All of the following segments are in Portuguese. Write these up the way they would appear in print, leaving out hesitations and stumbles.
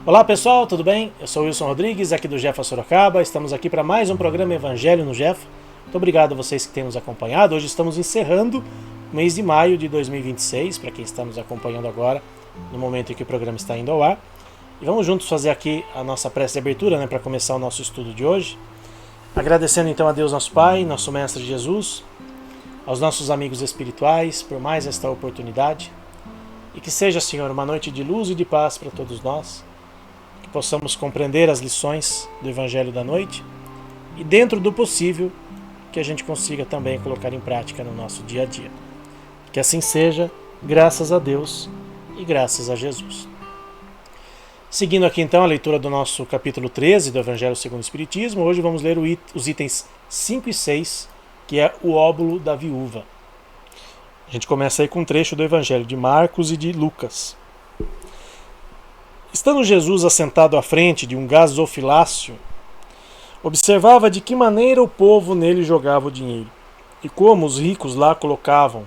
Olá pessoal, tudo bem? Eu sou o Wilson Rodrigues, aqui do Jefa Sorocaba. Estamos aqui para mais um programa Evangelho no Jefa. Muito obrigado a vocês que têm nos acompanhado. Hoje estamos encerrando o mês de maio de 2026, para quem está nos acompanhando agora, no momento em que o programa está indo ao ar. E vamos juntos fazer aqui a nossa prece de abertura, para começar o nosso estudo de hoje. Agradecendo então a Deus nosso Pai, nosso Mestre Jesus, aos nossos amigos espirituais por mais esta oportunidade. E que seja, Senhor, uma noite de luz e de paz para todos nós. Que possamos compreender as lições do Evangelho da noite e, dentro do possível, que a gente consiga também colocar em prática no nosso dia a dia. Que assim seja, graças a Deus e graças a Jesus. Seguindo aqui então a leitura do nosso capítulo 13 do Evangelho segundo o Espiritismo, hoje vamos ler os itens 5 e 6, que é o óbolo da viúva. A gente começa aí com um trecho do Evangelho de Marcos e de Lucas. Estando Jesus assentado à frente de um gasofilácio, observava de que maneira o povo nele jogava o dinheiro, e como os ricos lá colocavam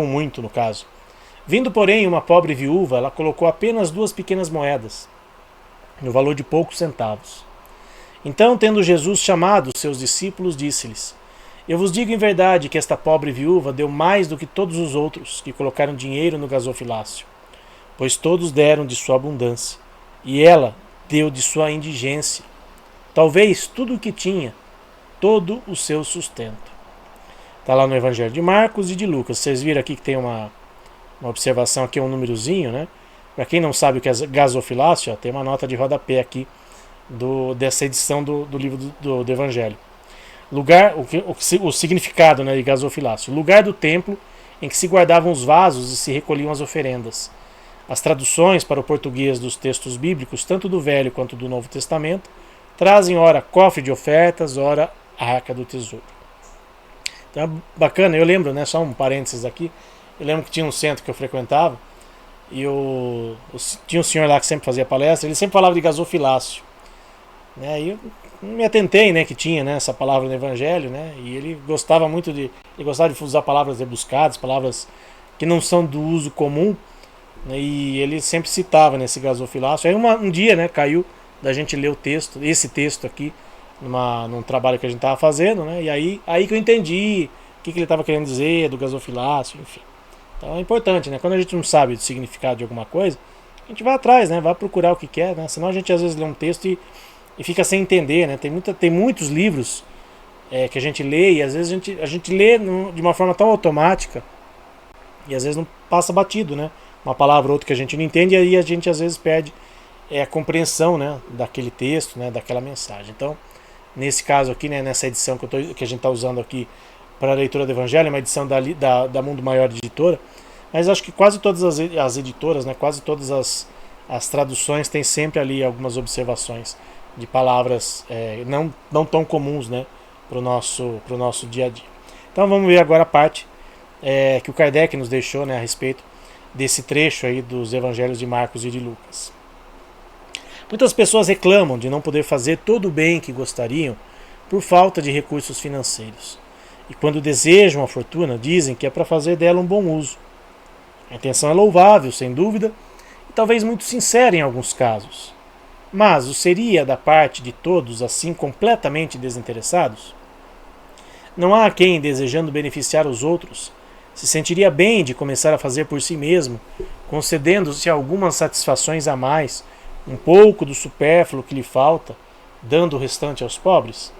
muito no caso. Vindo, porém, uma pobre viúva, ela colocou apenas 2 pequenas moedas, no valor de poucos centavos. Então, tendo Jesus chamado os seus discípulos, disse-lhes: Eu vos digo em verdade que esta pobre viúva deu mais do que todos os outros que colocaram dinheiro no gasofilácio, pois todos deram de sua abundância, e ela deu de sua indigência, talvez tudo o que tinha, todo o seu sustento. Está lá no Evangelho de Marcos e de Lucas. Vocês viram aqui que tem uma observação aqui, um númerozinho, né? Para quem não sabe o que é gasofilácio, tem uma nota de rodapé aqui dessa edição do livro do Evangelho. O significado, de gasofilácio: lugar do templo em que se guardavam os vasos e se recolhiam as oferendas. As traduções para o português dos textos bíblicos, tanto do Velho quanto do Novo Testamento, trazem ora cofre de ofertas, ora arca do tesouro. Então é bacana, eu lembro, só um parênteses aqui, eu lembro que tinha um centro que eu frequentava e tinha um senhor lá que sempre fazia palestra, ele sempre falava de gasofilácio. E eu me atentei, que tinha essa palavra no Evangelho, e ele gostava muito de usar palavras rebuscadas, palavras que não são do uso comum, e ele sempre citava nesse gasofilácio. Aí um dia, caiu da gente ler esse texto aqui, num trabalho que a gente estava fazendo, e aí que eu entendi o que ele estava querendo dizer do gasofilácio, enfim. Então é importante, quando a gente não sabe o significado de alguma coisa, a gente vai atrás, vai procurar o que quer, senão a gente às vezes lê um texto e fica sem entender, Tem muitos livros que a gente lê e às vezes a gente lê de uma forma tão automática e às vezes não passa batido, uma palavra ou outra que a gente não entende, e aí a gente às vezes perde a compreensão, daquele texto, daquela mensagem. Então, nesse caso aqui, nessa edição que a gente está usando aqui para a leitura do Evangelho, é uma edição da Mundo Maior Editora, mas acho que quase todas as editoras, quase todas as traduções têm sempre ali algumas observações de palavras não tão comuns, para o nosso dia a dia. Então vamos ver agora a parte que o Kardec nos deixou, a respeito desse trecho aí dos Evangelhos de Marcos e de Lucas. Muitas pessoas reclamam de não poder fazer todo o bem que gostariam por falta de recursos financeiros. E quando desejam a fortuna, dizem que é para fazer dela um bom uso. A intenção é louvável, sem dúvida, e talvez muito sincera em alguns casos. Mas o seria da parte de todos assim completamente desinteressados? Não há quem, desejando beneficiar os outros, se sentiria bem de começar a fazer por si mesmo, concedendo-se algumas satisfações a mais, um pouco do supérfluo que lhe falta, dando o restante aos pobres?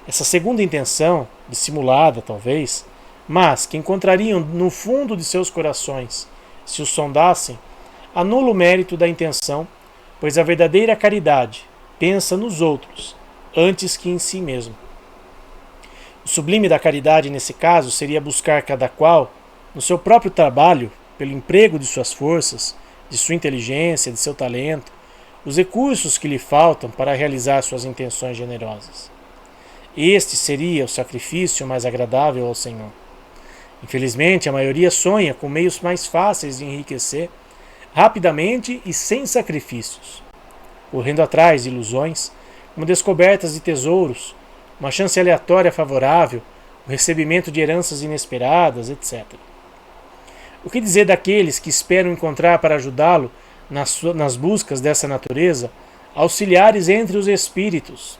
Essa segunda intenção, dissimulada talvez, mas que encontrariam no fundo de seus corações, se o sondassem, anula o mérito da intenção, pois a verdadeira caridade pensa nos outros, antes que em si mesmo. O sublime da caridade, nesse caso, seria buscar cada qual, no seu próprio trabalho, pelo emprego de suas forças, de sua inteligência, de seu talento, os recursos que lhe faltam para realizar suas intenções generosas. Este seria o sacrifício mais agradável ao Senhor. Infelizmente, a maioria sonha com meios mais fáceis de enriquecer, rapidamente e sem sacrifícios, correndo atrás de ilusões, como descobertas de tesouros, uma chance aleatória favorável, o recebimento de heranças inesperadas, etc. O que dizer daqueles que esperam encontrar para ajudá-lo nas buscas dessa natureza, auxiliares entre os espíritos.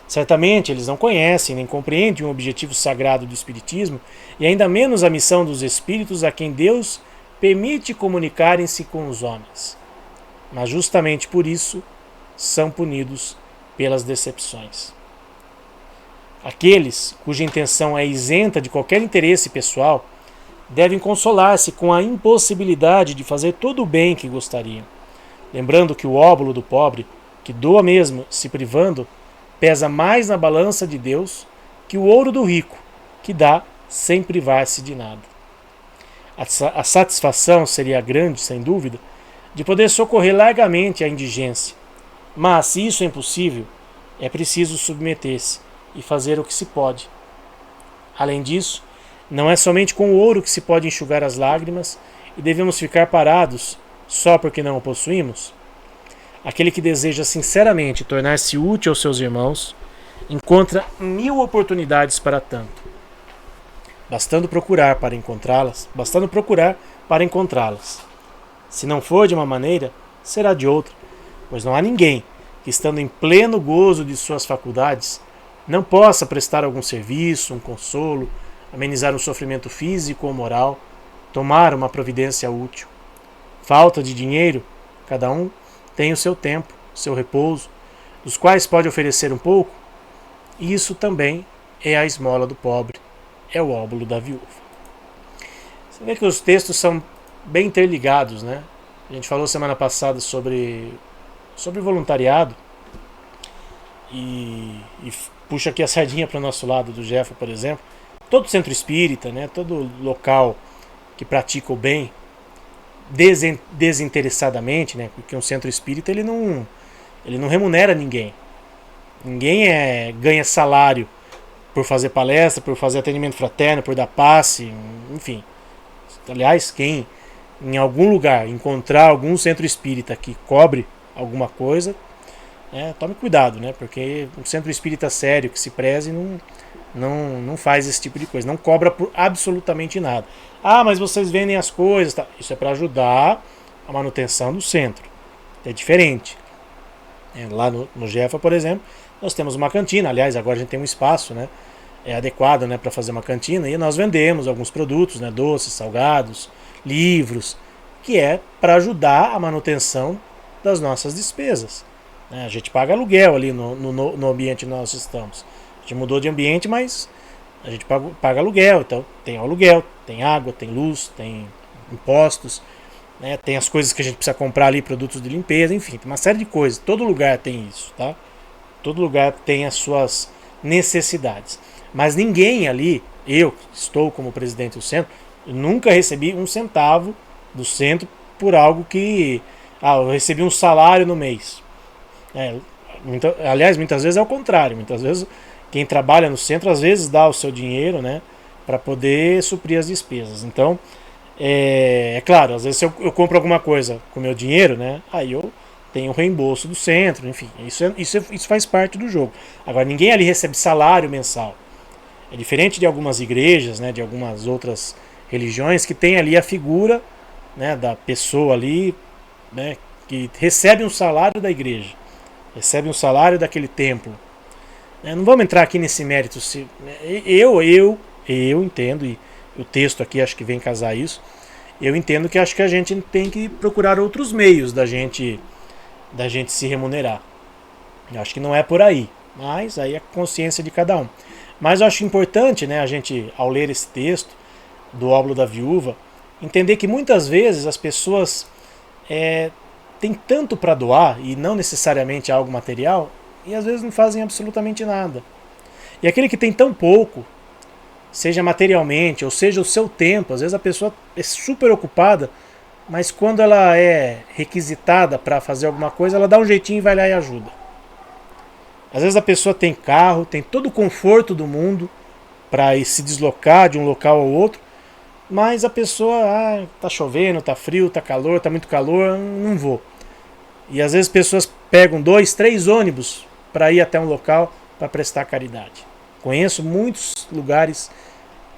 Certamente eles não conhecem nem compreendem o objetivo sagrado do Espiritismo e ainda menos a missão dos espíritos a quem Deus permite comunicarem-se com os homens. Mas justamente por isso são punidos pelas decepções. Aqueles cuja intenção é isenta de qualquer interesse pessoal devem consolar-se com a impossibilidade de fazer todo o bem que gostariam, lembrando que o óbolo do pobre, que doa mesmo se privando, pesa mais na balança de Deus que o ouro do rico, que dá sem privar-se de nada. A satisfação seria grande, sem dúvida, de poder socorrer largamente a indigência, mas se isso é impossível, é preciso submeter-se e fazer o que se pode. Além disso, não é somente com o ouro que se pode enxugar as lágrimas e devemos ficar parados só porque não o possuímos. Aquele que deseja sinceramente tornar-se útil aos seus irmãos encontra 1000 oportunidades para tanto, bastando procurar para encontrá-las. Se não for de uma maneira, será de outra, pois não há ninguém que, estando em pleno gozo de suas faculdades, não possa prestar algum serviço, um consolo, amenizar um sofrimento físico ou moral, tomar uma providência útil. Falta de dinheiro, cada um tem o seu tempo, seu repouso, dos quais pode oferecer um pouco, e isso também é a esmola do pobre, é o óbolo da viúva. Você vê que os textos são bem interligados, né? A gente falou semana passada sobre voluntariado, e puxa aqui a sardinha para o nosso lado do Jefa, por exemplo. Todo centro espírita, né, todo local que pratica o bem desinteressadamente, né, porque um centro espírita ele não remunera ninguém. Ninguém ganha salário por fazer palestra, por fazer atendimento fraterno, por dar passe, enfim. Aliás, quem em algum lugar encontrar algum centro espírita que cobre alguma coisa, tome cuidado, né, porque um centro espírita sério que se preze não faz esse tipo de coisa, não cobra por absolutamente nada. Ah, mas vocês vendem as coisas, tá? Isso é para ajudar a manutenção do centro. É diferente. Lá no Jefa, por exemplo, nós temos uma cantina. Aliás, agora a gente tem um espaço, né, adequado, né, para fazer uma cantina, e nós vendemos alguns produtos, né, doces, salgados, livros, que é para ajudar a manutenção das nossas despesas. A gente paga aluguel ali no ambiente que nós estamos. A gente mudou de ambiente, mas a gente paga aluguel. Então tem aluguel, tem água, tem luz, tem impostos, né? Tem as coisas que a gente precisa comprar ali, produtos de limpeza, enfim, tem uma série de coisas. Todo lugar tem isso, tá? Todo lugar tem as suas necessidades. Mas ninguém ali, eu estou como presidente do centro, eu nunca recebi um centavo do centro por algo que... eu recebi um salário no mês. Aliás, muitas vezes é o contrário. Muitas vezes quem trabalha no centro às vezes dá o seu dinheiro, né, para poder suprir as despesas. Então, claro, às vezes se eu compro alguma coisa com meu dinheiro, né, aí eu tenho o reembolso do centro, enfim, isso faz parte do jogo. Agora, ninguém ali recebe salário mensal. É diferente de algumas igrejas, né, de algumas outras religiões que tem ali a figura, né, da pessoa ali, né, que recebe um salário da igreja, recebe um salário daquele templo. Não vamos entrar aqui nesse mérito. Eu entendo, e o texto aqui acho que vem casar isso, eu entendo que acho que a gente tem que procurar outros meios da gente se remunerar. Eu acho que não é por aí, mas aí é a consciência de cada um. Mas eu acho importante, né, a gente, ao ler esse texto do óbolo da viúva, entender que muitas vezes as pessoas têm tanto para doar, e não necessariamente algo material, e às vezes não fazem absolutamente nada. E aquele que tem tão pouco, seja materialmente, ou seja o seu tempo, às vezes a pessoa é super ocupada, mas quando ela é requisitada para fazer alguma coisa, ela dá um jeitinho e vai lá e ajuda. Às vezes a pessoa tem carro, tem todo o conforto do mundo para se deslocar de um local ao outro, mas a pessoa, tá chovendo, tá frio, tá calor, tá muito calor, não vou. E às vezes pessoas pegam 2, 3 ônibus para ir até um local para prestar caridade. Conheço muitos lugares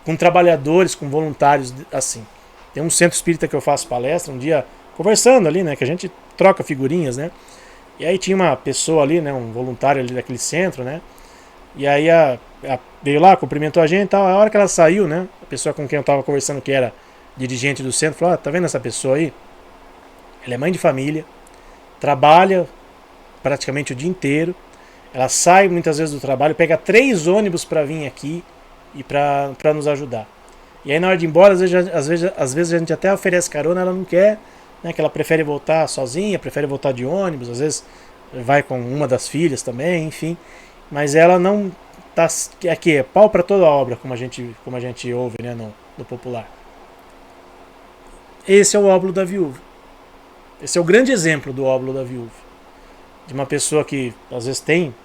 com trabalhadores, com voluntários assim. Tem um centro espírita que eu faço palestra, um dia conversando ali, né? Que a gente troca figurinhas, né? E aí tinha uma pessoa ali, né? Um voluntário ali daquele centro, né? E aí veio lá, cumprimentou a gente e tal. A hora que ela saiu, né? A pessoa com quem eu tava conversando, que era dirigente do centro, falou: tá vendo essa pessoa aí? Ela é mãe de família, trabalha praticamente o dia inteiro. Ela sai muitas vezes do trabalho, pega 3 ônibus para vir aqui e para nos ajudar. E aí na hora de ir embora, às vezes a gente até oferece carona, ela não quer, né, que ela prefere voltar sozinha, prefere voltar de ônibus, às vezes vai com uma das filhas também, enfim. Mas ela não tá aqui, é pau para toda obra, como a gente ouve, né, no popular. Esse é o óbolo da viúva. Esse é o grande exemplo do óbolo da viúva. De uma pessoa que às vezes tem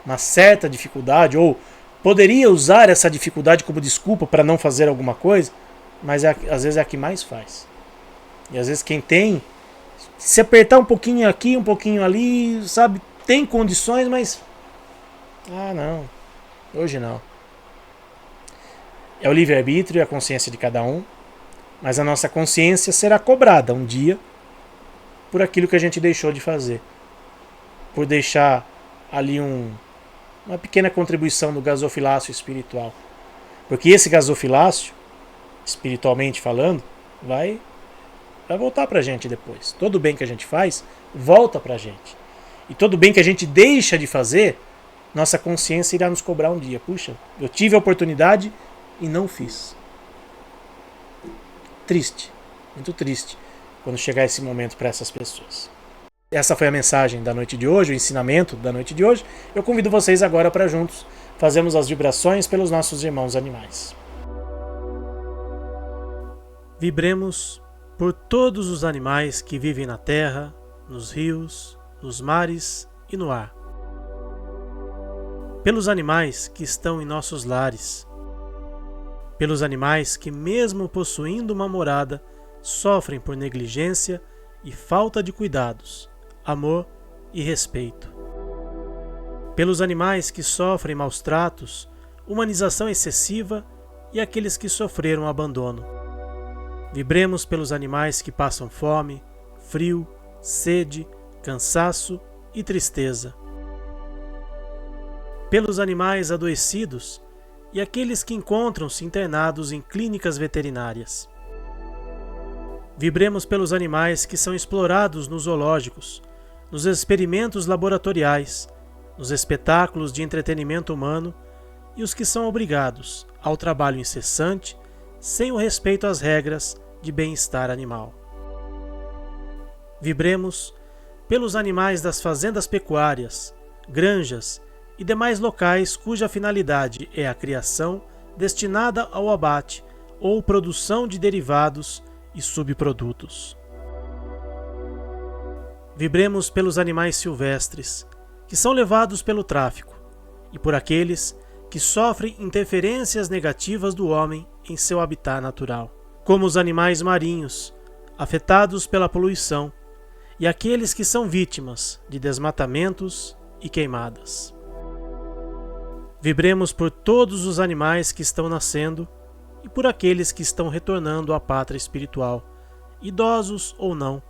uma certa dificuldade, ou poderia usar essa dificuldade como desculpa para não fazer alguma coisa, mas às vezes é a que mais faz. E às vezes quem tem, se apertar um pouquinho aqui, um pouquinho ali, sabe, tem condições, mas não, hoje não. É o livre-arbítrio e a consciência de cada um, mas a nossa consciência será cobrada um dia por aquilo que a gente deixou de fazer. Por deixar ali uma pequena contribuição no gasofilácio espiritual. Porque esse gasofilácio, espiritualmente falando, vai voltar pra gente depois. Todo bem que a gente faz, volta pra gente. E todo bem que a gente deixa de fazer, nossa consciência irá nos cobrar um dia. Puxa, eu tive a oportunidade e não fiz. Triste, muito triste, quando chegar esse momento para essas pessoas. Essa foi a mensagem da noite de hoje, o ensinamento da noite de hoje. Eu convido vocês agora para juntos fazermos as vibrações pelos nossos irmãos animais. Vibremos por todos os animais que vivem na terra, nos rios, nos mares e no ar. Pelos animais que estão em nossos lares. Pelos animais que, mesmo possuindo uma morada, sofrem por negligência e falta de cuidados, amor e respeito. Pelos animais que sofrem maus tratos, humanização excessiva e aqueles que sofreram abandono. Vibremos pelos animais que passam fome, frio, sede, cansaço e tristeza. Pelos animais adoecidos e aqueles que encontram-se internados em clínicas veterinárias. Vibremos pelos animais que são explorados nos zoológicos, nos experimentos laboratoriais, nos espetáculos de entretenimento humano e os que são obrigados ao trabalho incessante sem o respeito às regras de bem-estar animal. Vibremos pelos animais das fazendas pecuárias, granjas e demais locais cuja finalidade é a criação destinada ao abate ou produção de derivados e subprodutos. Vibremos pelos animais silvestres, que são levados pelo tráfico, e por aqueles que sofrem interferências negativas do homem em seu habitat natural, como os animais marinhos, afetados pela poluição, e aqueles que são vítimas de desmatamentos e queimadas. Vibremos por todos os animais que estão nascendo e por aqueles que estão retornando à pátria espiritual, idosos ou não,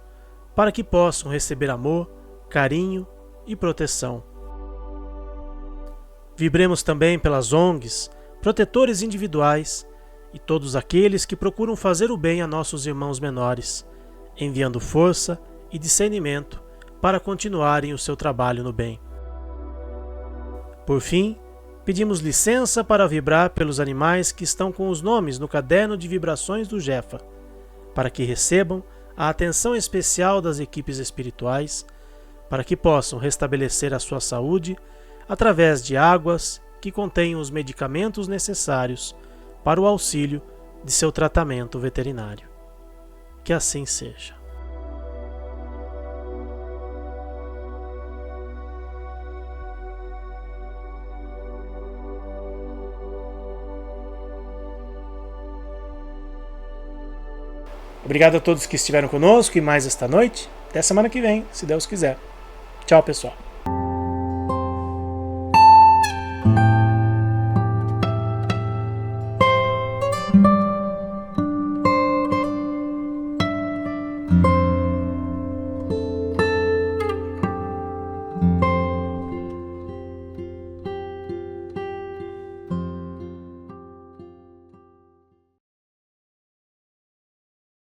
para que possam receber amor, carinho e proteção. Vibremos também pelas ONGs, protetores individuais e todos aqueles que procuram fazer o bem a nossos irmãos menores, enviando força e discernimento para continuarem o seu trabalho no bem. Por fim, pedimos licença para vibrar pelos animais que estão com os nomes no caderno de vibrações do Jefa, para que recebam a atenção especial das equipes espirituais, para que possam restabelecer a sua saúde através de águas que contenham os medicamentos necessários para o auxílio de seu tratamento veterinário. Que assim seja. Obrigado a todos que estiveram conosco e mais esta noite. Até semana que vem, se Deus quiser. Tchau, pessoal.